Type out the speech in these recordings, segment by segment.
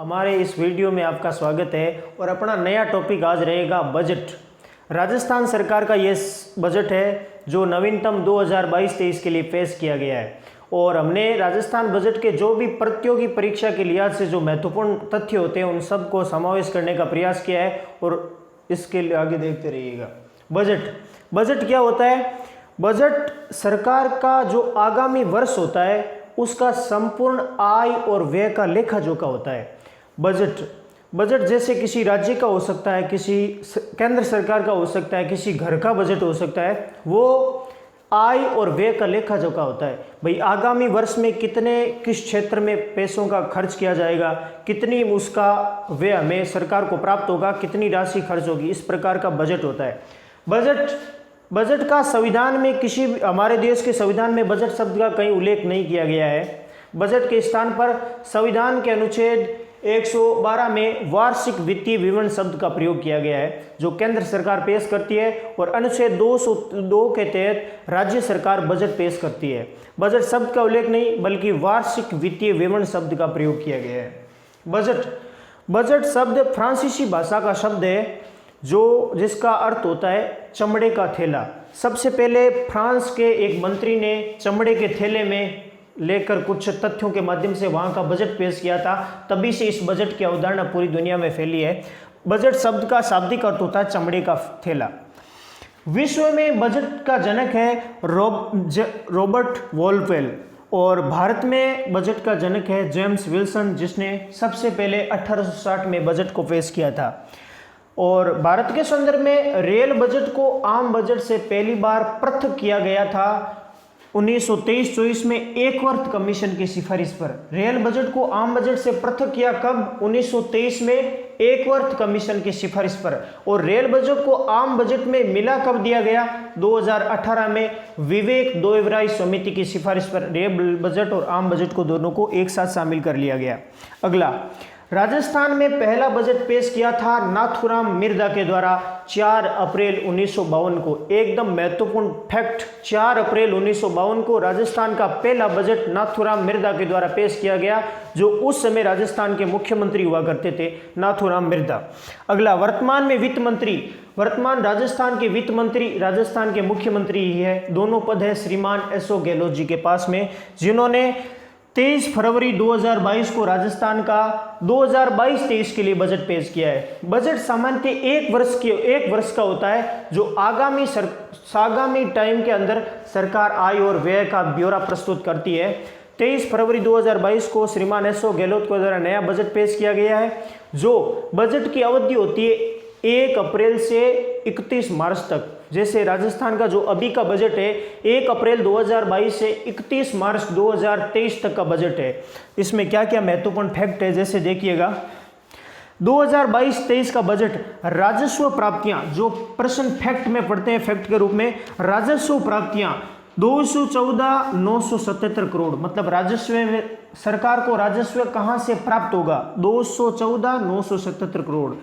हमारे इस वीडियो में आपका स्वागत है और अपना नया टॉपिक आज रहेगा बजट। राजस्थान सरकार का ये बजट है जो नवीनतम 2022-23 के लिए पेश किया गया है और हमने राजस्थान बजट के जो भी प्रतियोगी परीक्षा के लिहाज से जो महत्वपूर्ण तथ्य होते हैं उन सब को समावेश करने का प्रयास किया है और इसके लिए आगे देखते रहिएगा। बजट क्या होता है? बजट सरकार का जो आगामी वर्ष होता है उसका संपूर्ण आय और व्यय का लेखा जोखा होता है। बजट जैसे किसी राज्य का हो सकता है, किसी केंद्र सरकार का हो सकता है, किसी घर का बजट हो सकता है, वो आय और व्यय का लेखा जोखा होता है। भाई आगामी वर्ष में किस क्षेत्र में पैसों का खर्च किया जाएगा, कितनी उसका व्यय हमें सरकार को प्राप्त होगा, कितनी राशि खर्च होगी, इस प्रकार का बजट होता है। बजट का संविधान में हमारे देश के संविधान में बजट शब्द का कहीं उल्लेख नहीं किया गया है। बजट के स्थान पर संविधान के अनुच्छेद 112 में वार्षिक वित्तीय विवरण शब्द का प्रयोग किया गया है जो केंद्र सरकार पेश करती है और अनुच्छेद 202 के तहत राज्य सरकार बजट पेश करती है। बजट शब्द का उल्लेख नहीं बल्कि वार्षिक वित्तीय विवरण शब्द का प्रयोग किया गया है। बजट शब्द फ्रांसीसी भाषा का शब्द है जिसका अर्थ होता है चमड़े का थैला। सबसे पहले फ्रांस के एक मंत्री ने चमड़े के थैले में लेकर कुछ तथ्यों के माध्यम से वहां का बजट पेश किया था, तभी से इस बजट की अवधारणा पूरी दुनिया में फैली है। बजट शब्द का शाब्दिक अर्थ होता है चमड़े का थैला। विश्व में बजट का जनक है रॉबर्ट वॉलपेल और भारत में बजट का जनक है जेम्स विल्सन, जिसने सबसे पहले 1860 में बजट को पेश किया था। और भारत के संदर्भ में रेल बजट को आम बजट से पहली बार पृथक किया गया था 1923-24 में एकवर्थ कमीशन की सिफारिश पर। रेल बजट को आम बजट से पृथक किया कब? 1923 में एकवर्थ कमीशन की सिफारिश पर। और रेल बजट को आम बजट में मिला कब दिया गया? 2018 में विवेक दोहराई समिति की सिफारिश पर रेल बजट और आम बजट को दोनों को एक साथ शामिल कर लिया गया। अगला, राजस्थान में पहला बजट पेश किया था नाथूराम मिर्धा के द्वारा 4 अप्रैल 1952 को। एकदम महत्वपूर्ण फैक्ट, 4 अप्रैल 1952 को राजस्थान का पहला बजट नाथूराम मिर्धा के द्वारा पेश किया गया, जो उस समय राजस्थान के मुख्यमंत्री हुआ करते थे, नाथूराम मिर्धा। अगला, वर्तमान राजस्थान के वित्त मंत्री राजस्थान के मुख्यमंत्री ही है। दोनों पद है श्रीमान अशोक गहलोत जी के पास में, जिन्होंने 23 फरवरी 2022 को राजस्थान का 2022-23 के लिए बजट पेश किया है। बजट सामान्यतः एक वर्ष का होता है जो आगामी टाइम के अंदर सरकार आय और व्यय का ब्यौरा प्रस्तुत करती है। 23 फरवरी 2022 को श्रीमान अशोक गहलोत के द्वारा नया बजट पेश किया गया है, जो बजट की अवधि होती है 1 अप्रैल से 31 मार्च तक। जैसे राजस्थान का जो अभी का बजट है 1 अप्रैल 2022 से 31 मार्च 2023 तक का बजट है। इसमें क्या क्या महत्वपूर्ण फैक्ट है, जैसे देखिएगा 2022-23 का बजट राजस्व प्राप्तियां, जो प्रश्न फैक्ट में पढ़ते हैं फैक्ट के रूप में, राजस्व प्राप्तियां 214,977 करोड़। मतलब राजस्व में सरकार को राजस्व कहां से प्राप्त होगा? 214,977 करोड़,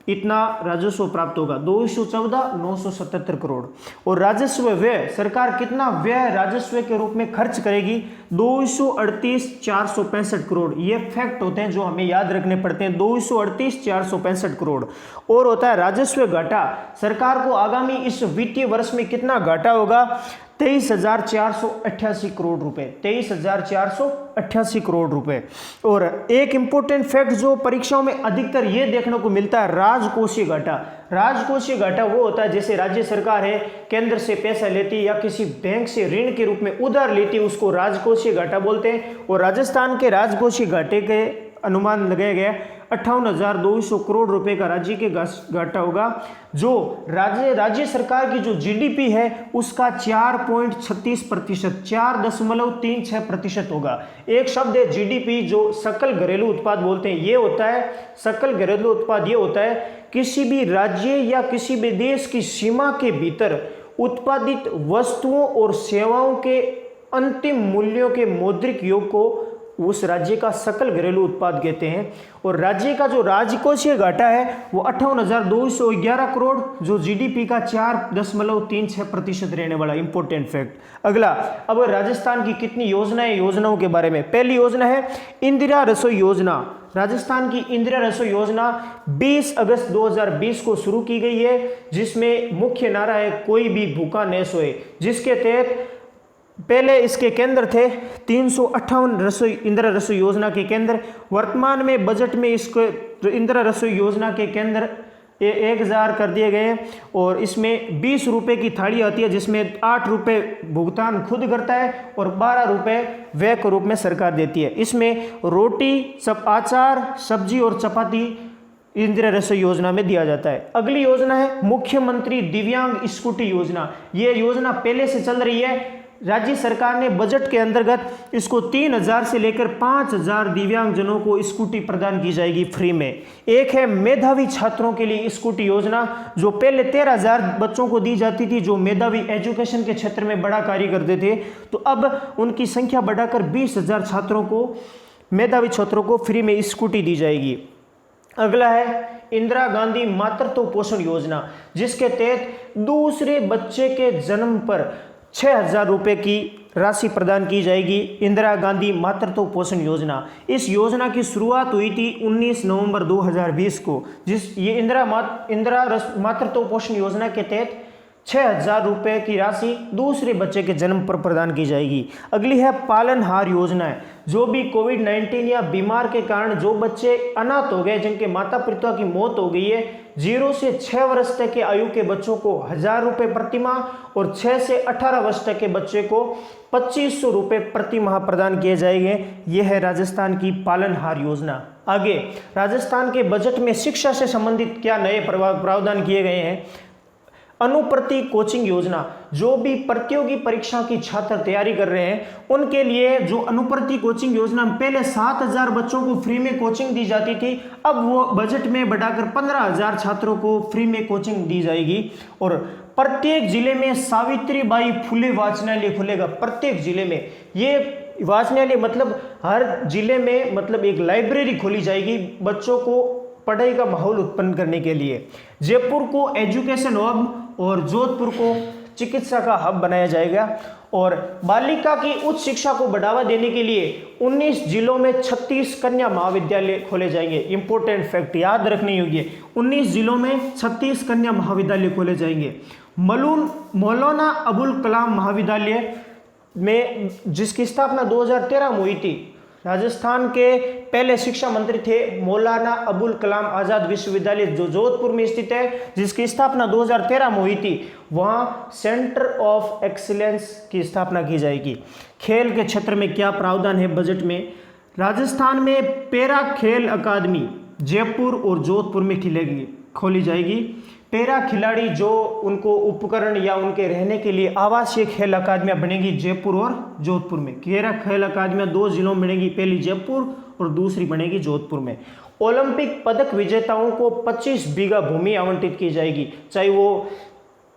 इतना राजस्व प्राप्त होगा, 214,977 करोड़। और राजस्व व्यय, सरकार कितना व्यय राजस्व के रूप में खर्च करेगी? 238,465 करोड़। ये फैक्ट होते हैं जो हमें याद रखने पड़ते हैं, 238,465 करोड़। और होता है राजस्व घाटा, सरकार को आगामी इस वित्तीय वर्ष में कितना घाटा होगा? 23,488 करोड़ रुपए, 23,488 करोड़ रुपए। और एक इंपॉर्टेंट फैक्ट जो परीक्षाओं में अधिकतर ये देखने को मिलता है, राजकोषीय घाटा। राजकोषीय घाटा वो होता है जैसे राज्य सरकार है, केंद्र से पैसा लेती है या किसी बैंक से ऋण के रूप में उधार लेती है, उसको राजकोषीय घाटा बोलते हैं। और राजस्थान के राजकोषीय घाटे के अनुमान लगाया गया 58,200 करोड़ रुपए का राज्य के घाटा होगा, जो राज्य सरकार की जो जीडीपी है उसका 4.36%, 4.36% होगा। एक शब्द है जीडीपी, जो सकल घरेलू उत्पाद बोलते हैं। ये होता है सकल घरेलू उत्पाद, ये होता है किसी भी राज्य या किसी भी देश की सीमा के भीतर उत्पादित वस्तुओं और सेवाओं के अंतिम मूल्यों के मौद्रिक योग को उस राज्य का सकल घरेलू उत्पाद कहते हैं। और राज्य का जो राजकोषीय घाटा है वो 58,211 करोड़, जो जीडीपी का 4.36% रहने वाला इंपॉर्टेंट फैक्ट। अगला, अब राजस्थान की कितनी योजनाएं, योजनाओं के बारे में। पहली योजना है इंदिरा रसोई योजना। राजस्थान की इंदिरा रसोई योजना 20 अगस्त 2020 को शुरू की गई है, जिसमें मुख्य नारा है कोई भी भूखा न सोए, जिसके तहत पहले इसके केंद्र थे 358 इंदिरा रसोई योजना के केंद्र। वर्तमान में बजट में इसको इंदिरा रसोई योजना के केंद्र 1000 कर दिए गए हैं और इसमें 20 रुपये की थाली आती है, जिसमें 8 रुपये भुगतान खुद करता है और 12 रुपये व्यय के रूप में सरकार देती है। इसमें रोटी, सब अचार, सब्जी और चपाती इंदिरा रसोई योजना में दिया जाता है। अगली योजना है मुख्यमंत्री दिव्यांग स्कूटी योजना। ये योजना पहले से चल रही है। राज्य सरकार ने बजट के अंतर्गत इसको 3000 से लेकर 5000 दिव्यांगजनों को स्कूटी प्रदान की जाएगी फ्री में। एक है मेधावी छात्रों के लिए स्कूटी योजना, जो पहले 13,000 बच्चों को दी जाती थी जो मेधावी एजुकेशन के क्षेत्र में बड़ा कार्य करते थे, तो अब उनकी संख्या बढ़ाकर 20,000 छात्रों को, मेधावी छात्रों को फ्री में स्कूटी दी जाएगी। अगला है इंदिरा गांधी मातृत्व पोषण योजना, जिसके तहत दूसरे बच्चे के जन्म पर 6,000 रुपये की राशि प्रदान की जाएगी। इंदिरा गांधी मातृत्व पोषण योजना, इस योजना की शुरुआत हुई थी 19 नवंबर 2020 को। ये इंदिरा मातृत्व पोषण योजना के तहत 6,000 रुपये की राशि दूसरे बच्चे के जन्म पर प्रदान की जाएगी। अगली है पालनहार योजना है, जो भी कोविड-19 या बीमार के कारण जो बच्चे अनाथ हो गए, जिनके माता पिता की मौत हो गई है, 0 से 6 वर्ष तक के आयु के बच्चों को 1,000 रुपये प्रति माह और 6 से 18 वर्ष तक के बच्चे को 2,500 रुपये प्रति माह प्रदान किए जाएंगे। यह है राजस्थान की पालनहार योजना। आगे, राजस्थान के बजट में शिक्षा से संबंधित क्या नए प्रावधान किए गए हैं। अनुप्रति कोचिंग योजना, जो भी प्रतियोगी परीक्षा की छात्र तैयारी कर रहे हैं उनके लिए जो अनुप्रति कोचिंग योजना, पहले 7,000 बच्चों को फ्री में कोचिंग दी जाती थी, अब वो बजट में बढ़ाकर 15,000 छात्रों को फ्री में कोचिंग दी जाएगी। और प्रत्येक जिले में सावित्रीबाई फुले वाचनालय खुलेगा। प्रत्येक जिले में ये वाचनालय मतलब हर जिले में मतलब एक लाइब्रेरी खोली जाएगी बच्चों को पढ़ाई का माहौल उत्पन्न करने के लिए। जयपुर को एजुकेशन हब और जोधपुर को चिकित्सा का हब बनाया जाएगा। और बालिका की उच्च शिक्षा को बढ़ावा देने के लिए 19 जिलों में 36 कन्या महाविद्यालय खोले जाएंगे। इंपॉर्टेंट फैक्ट याद रखने योग्य, 19 जिलों में 36 कन्या महाविद्यालय खोले जाएंगे। मौलाना अबुल कलाम महाविद्यालय में, जिसकी स्थापना 2013 में हुई थी, राजस्थान के पहले शिक्षा मंत्री थे मौलाना अबुल कलाम आज़ाद विश्वविद्यालय, जो जोधपुर में स्थित है, जिसकी स्थापना 2013 में हुई थी। वहाँ सेंटर ऑफ एक्सीलेंस की स्थापना की जाएगी। खेल के क्षेत्र में क्या प्रावधान है बजट में। राजस्थान में पैरा खेल अकादमी जयपुर और जोधपुर में खोली जाएगी। पैरा खिलाड़ी जो उनको उपकरण या उनके रहने के लिए आवासीय खेल अकादमियाँ बनेगी जयपुर और जोधपुर में। पैरा खेल अकादमियाँ 2 जिलों में बनेगी, पहली जयपुर और दूसरी बनेगी जोधपुर में। ओलंपिक पदक विजेताओं को 25 बीघा भूमि आवंटित की जाएगी, चाहे वो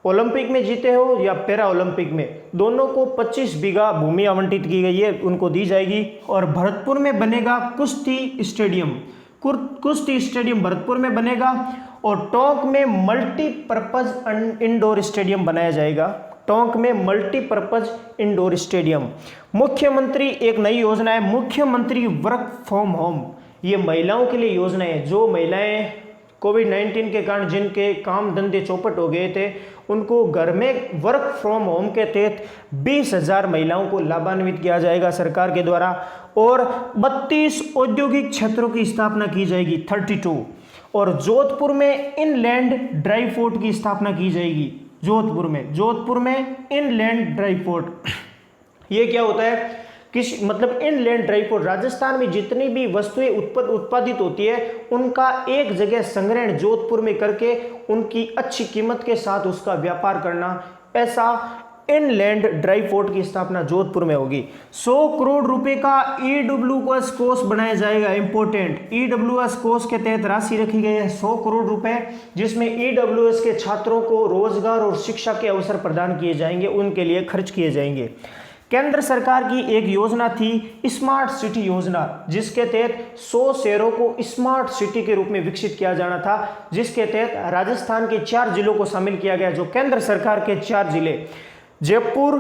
ओलंपिक में जीते हो या पैरा ओलंपिक में, दोनों को 25 बीघा भूमि आवंटित की गई है, उनको दी जाएगी। और भरतपुर में बनेगा कुश्ती स्टेडियम, कुश्ती स्टेडियम भरतपुर में बनेगा। और टोंक में मल्टीपर्पज इंडोर स्टेडियम बनाया जाएगा, टोंक में मल्टीपर्पज इंडोर स्टेडियम। मुख्यमंत्री एक नई योजना है, मुख्यमंत्री वर्क फ्रॉम होम। ये महिलाओं के लिए योजना है, जो महिलाएं कोविड-19 के कारण जिनके काम धंधे चौपट हो गए थे, उनको घर में वर्क फ्रॉम होम के तहत 20,000 महिलाओं को लाभान्वित किया जाएगा सरकार के द्वारा। और 32 औद्योगिक क्षेत्रों की स्थापना की जाएगी, 32। और जोधपुर में इनलैंड ड्राई पोर्ट की स्थापना की जाएगी। जोधपुर में इनलैंड ड्राई पोर्ट, ये क्या होता है, मतलब इनलैंड ड्राई पोर्ट, राजस्थान में जितनी भी वस्तुएं उत्पादित होती है उनका एक जगह संग्रहण जोधपुर में करके उनकी अच्छी कीमत के साथ उसका व्यापार करना, ऐसा इनलैंड ड्राई पोर्ट की स्थापना जोधपुर में होगी। 100 करोड़ रुपए का EWS कोष बनाया जाएगा। इंपॉर्टेंट, EWS कोष के तहत राशि रखी गई है 100 करोड़ रुपए, जिसमें EWS के छात्रों को रोजगार और शिक्षा के अवसर प्रदान किए जाएंगे, उनके लिए खर्च किए जाएंगे। केंद्र सरकार की एक योजना थी स्मार्ट सिटी योजना, जिसके तहत 100 शहरों को स्मार्ट सिटी के रूप में विकसित किया जाना था, जिसके तहत राजस्थान के 4 जिलों को शामिल किया गया। जो केंद्र सरकार के 4 जिले जयपुर,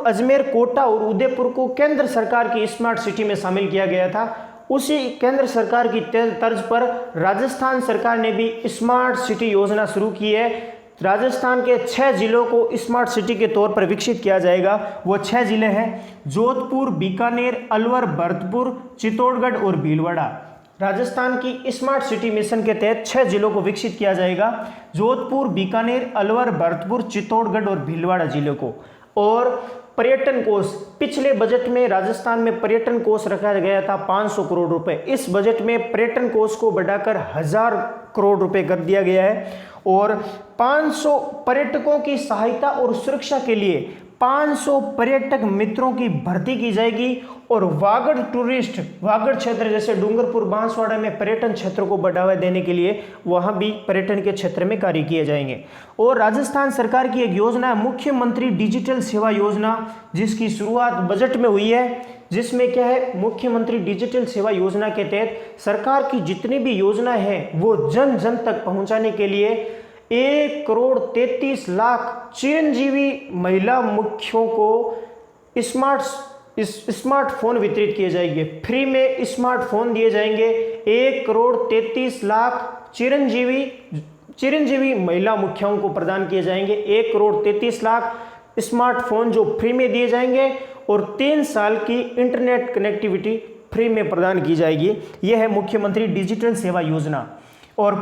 अजमेर, कोटा और उदयपुर को केंद्र सरकार की स्मार्ट सिटी में शामिल किया गया था। उसी केंद्र सरकार की तर्ज पर राजस्थान सरकार ने भी स्मार्ट सिटी योजना शुरू की है। राजस्थान के 6 जिलों को स्मार्ट सिटी के तौर पर विकसित किया जाएगा। वो 6 जिले हैं जोधपुर, बीकानेर, अलवर, भरतपुर, चित्तौड़गढ़ और भीलवाड़ा। राजस्थान की स्मार्ट सिटी मिशन के तहत 6 जिलों को विकसित किया जाएगा, जोधपुर, बीकानेर, अलवर, भरतपुर, चित्तौड़गढ़ और भीलवाड़ा जिले को। और पर्यटन कोष, पिछले बजट में राजस्थान में पर्यटन कोष रखा गया था 500 करोड़ रुपए। इस बजट में पर्यटन कोष को बढ़ाकर 1000 करोड़ रुपए कर दिया गया है और 500 पर्यटकों की सहायता और सुरक्षा के लिए 500 पर्यटक मित्रों की भर्ती की जाएगी। और वागड़ क्षेत्र जैसे डूंगरपुर, बांसवाड़ा में पर्यटन क्षेत्र को बढ़ावा देने के लिए वहां भी पर्यटन के क्षेत्र में कार्य किए जाएंगे। और राजस्थान सरकार की एक योजना है मुख्यमंत्री डिजिटल सेवा योजना, जिसकी शुरुआत बजट में हुई है। जिसमें क्या है, मुख्यमंत्री डिजिटल सेवा योजना के तहत सरकार की जितनी भी योजनाएं हैं वो जन जन तक पहुंचाने के लिए 1,33,00,000 चिरंजीवी महिला मुखियों को स्मार्टफोन वितरित किए जाएंगे। फ्री में स्मार्टफोन दिए जाएंगे। 1,33,00,000 चिरंजीवी महिला मुखियाओं को प्रदान किए जाएंगे। 1,33,00,000 स्मार्टफोन जो फ्री में दिए जाएंगे और 3 साल की इंटरनेट कनेक्टिविटी फ्री में प्रदान की जाएगी। यह है मुख्यमंत्री डिजिटल सेवा योजना। और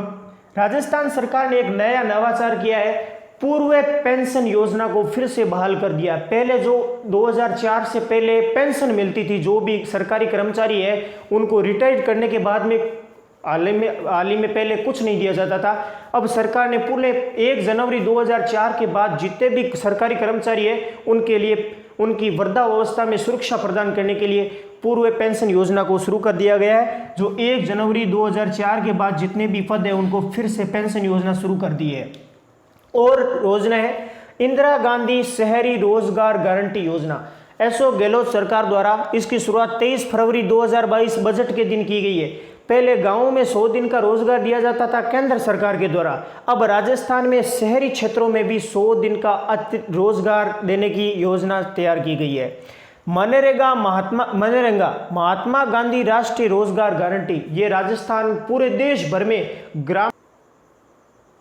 राजस्थान सरकार ने एक नया नवाचार किया है, पूर्व पेंशन योजना को फिर से बहाल कर दिया। पहले जो 2004 से पहले पेंशन मिलती थी, जो भी सरकारी कर्मचारी है उनको रिटायर्ड करने के बाद में हाल ही में पहले कुछ नहीं दिया जाता था। अब सरकार ने पूरे 1 जनवरी 2004 के बाद जितने भी सरकारी कर्मचारी है उनके लिए उनकी वृद्धावस्था में सुरक्षा प्रदान करने के लिए पूर्व पेंशन योजना को शुरू कर दिया गया है। जो 1 जनवरी 2004 के बाद जितने भी पद है उनको फिर से पेंशन योजना शुरू कर दी है। और योजना है इंदिरा गांधी शहरी रोजगार गारंटी योजना। अशोक गहलोत सरकार द्वारा इसकी शुरुआत 23 फरवरी 2022 बजट के दिन की गई है। पहले गांवों में 100 दिन का रोजगार दिया जाता था केंद्र सरकार के द्वारा। अब राजस्थान में शहरी क्षेत्रों में भी 100 दिन का रोजगार देने की योजना तैयार की गई है। मनरेगा महात्मा गांधी राष्ट्रीय रोजगार गारंटी, ये राजस्थान पूरे देश भर में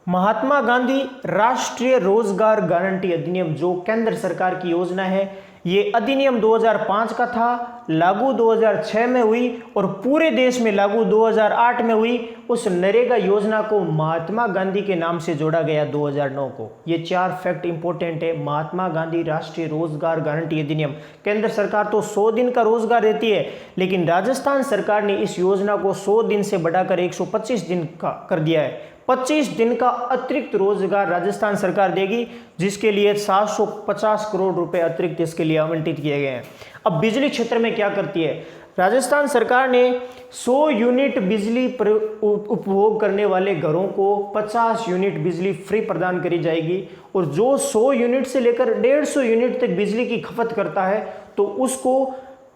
महात्मा गांधी राष्ट्रीय रोजगार गारंटी अधिनियम जो केंद्र सरकार की योजना है, ये अधिनियम 2005 का था, लागू 2006 में हुई और पूरे देश में लागू 2008 में हुई। उस नरेगा योजना को महात्मा गांधी के नाम से जोड़ा गया 2009 को। ये 4 फैक्ट इंपॉर्टेंट है। महात्मा गांधी राष्ट्रीय रोजगार गारंटी अधिनियम, केंद्र सरकार तो 100 दिन का रोजगार देती है, लेकिन राजस्थान सरकार ने इस योजना को 100 दिन से बढ़ाकर 125 दिन का कर दिया है। 25 दिन का अतिरिक्त रोजगार राजस्थान सरकार देगी, जिसके लिए 750 करोड़ रुपए अतिरिक्त इसके लिए आवंटित किए गए हैं। अब बिजली क्षेत्र में क्या करती है राजस्थान सरकार ने, 100 यूनिट बिजली उपभोग करने वाले घरों को 50 यूनिट बिजली फ्री प्रदान करी जाएगी। और जो 100 यूनिट से लेकर 150 यूनिट तक बिजली की खपत करता है तो उसको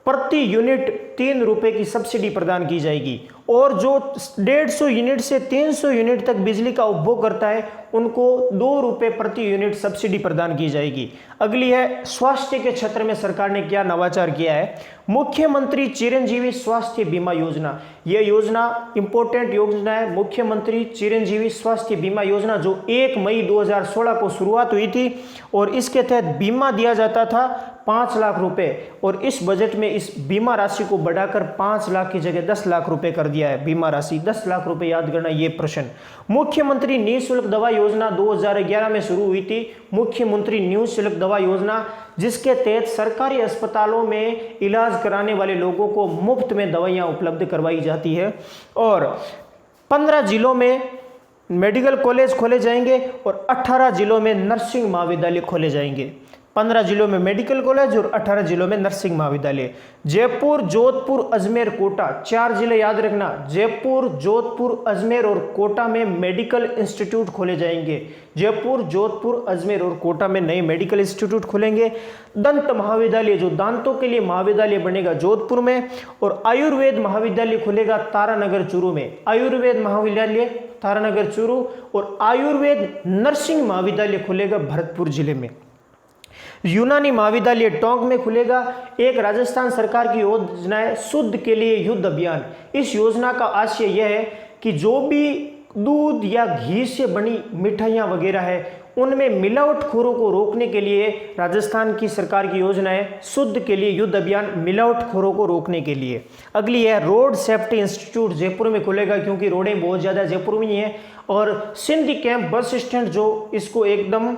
प्रति यूनिट 3 रुपए की सब्सिडी प्रदान की जाएगी। और जो 150 यूनिट से 300 यूनिट तक बिजली का उपभोग करता है उनको 2 रुपए प्रति यूनिट सब्सिडी प्रदान की जाएगी। अगली है स्वास्थ्य के क्षेत्र में सरकार ने क्या नवाचार किया है, मुख्यमंत्री चिरंजीवी स्वास्थ्य बीमा योजना। यह योजना इंपॉर्टेंट योजना है, मुख्यमंत्री चिरंजीवी स्वास्थ्य बीमा योजना, जो 1 मई 2016 को शुरुआत हुई थी और इसके तहत बीमा दिया जाता था 5 लाख रुपए। और इस बजट में इस बीमा राशि को बढ़ाकर 5 लाख की जगह 10 लाख रुपए कर दिया है। बीमा राशि 10 लाख रुपए, याद करना ये प्रश्न। मुख्यमंत्री निःशुल्क दवा योजना 2011 में शुरू हुई थी, मुख्यमंत्री निःशुल्क दवा योजना, जिसके तहत सरकारी अस्पतालों में इलाज कराने वाले लोगों को मुफ्त में दवाइयां उपलब्ध करवाई जाती है। और 15 जिलों में मेडिकल कॉलेज खोले जाएंगे और 18 जिलों में नर्सिंग महाविद्यालय खोले जाएंगे। 15 जिलों में मेडिकल कॉलेज और 18 जिलों में नर्सिंग महाविद्यालय। जयपुर, जोधपुर, अजमेर, कोटा, 4 जिले याद रखना। जयपुर, जोधपुर, अजमेर और कोटा में मेडिकल इंस्टीट्यूट खोले जाएंगे। जयपुर, जोधपुर, अजमेर और कोटा में नए मेडिकल इंस्टीट्यूट खोलेंगे। दंत महाविद्यालय, जो दांतों के लिए महाविद्यालय बनेगा, जोधपुर में। और आयुर्वेद महाविद्यालय खुलेगा तारानगर, चूरू में। आयुर्वेद महाविद्यालय तारानगर, चूरू। और आयुर्वेद नर्सिंग महाविद्यालय खुलेगा भरतपुर जिले में। यूनानी महाविद्यालय टोंक में खुलेगा। एक राजस्थान सरकार की योजना है शुद्ध के लिए युद्ध अभियान। इस योजना का आशय यह है कि जो भी दूध या घी से बनी मिठाइयाँ वगैरह है उनमें मिलावटखोरों को रोकने के लिए राजस्थान की सरकार की योजना है शुद्ध के लिए युद्ध अभियान, मिलावटखोरों को रोकने के लिए। अगली है रोड सेफ्टी इंस्टीट्यूट जयपुर में खुलेगा, क्योंकि रोडें बहुत ज़्यादा जयपुर में ही हैं। और सिंधी कैंप बस स्टैंड, जो इसको एकदम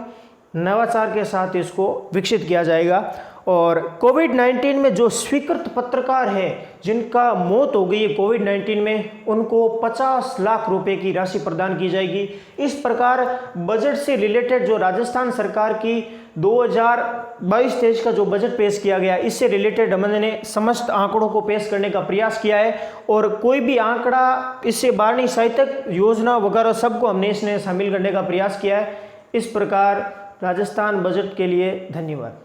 नवाचार के साथ इसको विकसित किया जाएगा। और कोविड-19 में जो स्वीकृत पत्रकार हैं जिनका मौत हो गई है कोविड-19 में, उनको 50 लाख रुपए की राशि प्रदान की जाएगी। इस प्रकार बजट से रिलेटेड जो राजस्थान सरकार की 2022-23 का जो बजट पेश किया गया, इससे रिलेटेड हमने समस्त आंकड़ों को पेश करने का प्रयास किया है। और कोई भी आंकड़ा इससे बाहर नहीं, साहित्यिक योजना वगैरह सबको हमने इसमें शामिल करने का प्रयास किया है। इस प्रकार राजस्थान बजट के लिए धन्यवाद।